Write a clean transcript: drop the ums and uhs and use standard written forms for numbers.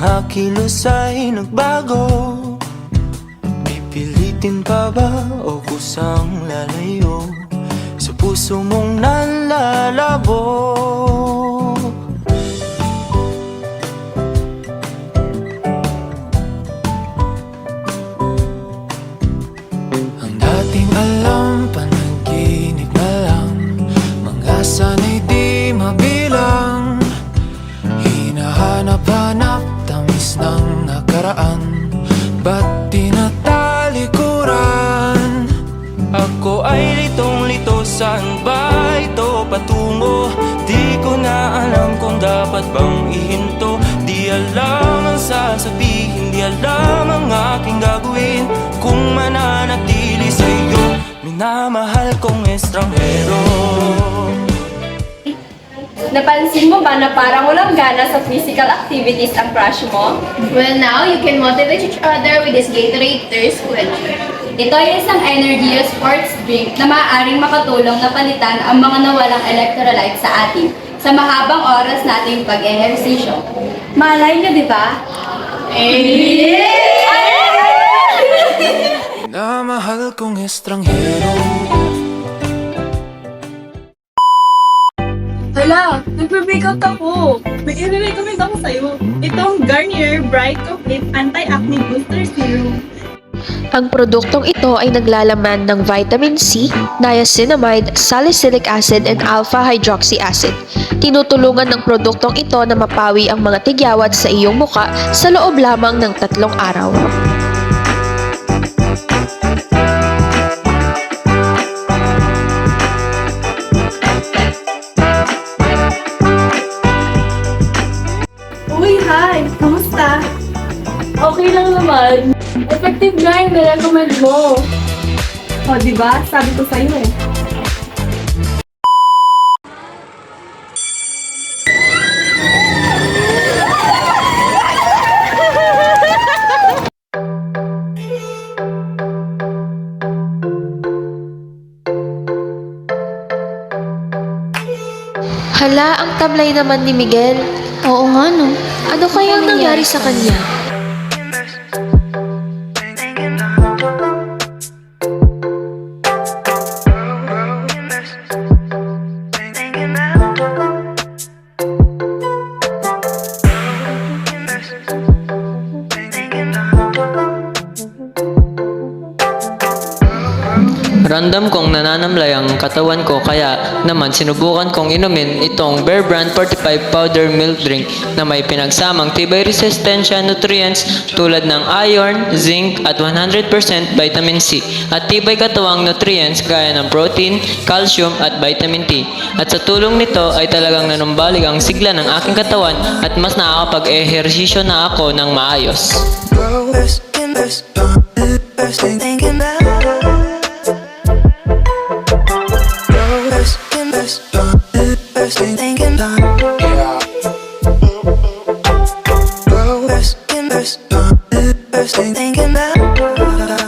mga kilos ay nagbago. Pipilitin pa ba o kusang lalayo sa puso mong nalalabo? Ang dating alam, panaginip na lang, mga sana'y di mabilang. Hinahanap-hanap, tamis ng nakaraan, ba't di natalikuran? Ako ay litong-lito, saan ba ito patungo? Di ko na alam kung dapat bang ihinto. Di alam ang sasabihin, di alam ang aking gagawin kung mananatili sa'yo, minamahal kong estranghero. Napansin mo ba na parang walang gana sa physical activities ang crush mo? Well, now you can motivate each other with this Gatorade Thirst Quencher. Ito ay isang energy sports drink na maaaring makatulong na palitan ang mga nawalang electrolytes sa atin sa mahabang oras nating pag-ehersisyo. Malay nyo, di ba? Minamahal kong estranghero. Hala, nagpe-breakout ako. May i-recommend ako sa'yo. Itong Garnier Bright Complete Anti-Acne Booster Serum. Ang produktong ito ay naglalaman ng vitamin C, niacinamide, salicylic acid, and alpha-hydroxy acid. Tinutulungan ng produktong ito na mapawi ang mga tigyawat sa iyong muka sa loob lamang ng 3 araw. Uy, hi! Kamusta? Okay lang naman. Effective nga yung nirecommend mo. O, diba? Sabi ko sa'yo eh. Hala, ang tamlay naman ni Miguel. Oo nga, no? Ano kayang nangyari sa kanya? Random kong nananamlay ang katawan ko, kaya naman sinubukan kong inumin itong Bear Brand 45 Powder Milk Drink na may pinagsamang tibay resistensya nutrients tulad ng iron, zinc at 100% vitamin C at tibay katuwang nutrients gaya ng protein, calcium at vitamin T. At sa tulong nito ay talagang nanumbalik ang sigla ng aking katawan at mas nakakapag-ehersisyo na ako ng maayos. Thinking about